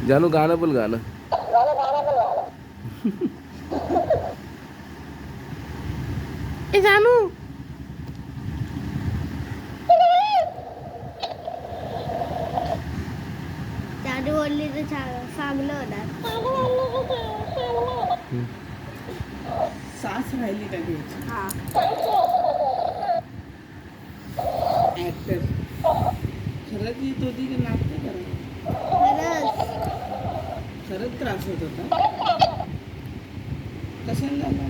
जानू गाणं बोल गाणं. ए जानू जादू बोलली तर चांगलं होणार. सास राहिली का घ्यायची हा ऍक्टर खरंच येत होती की नाटक करायला खरंच खरंच त्रास होत होता कशाला झाला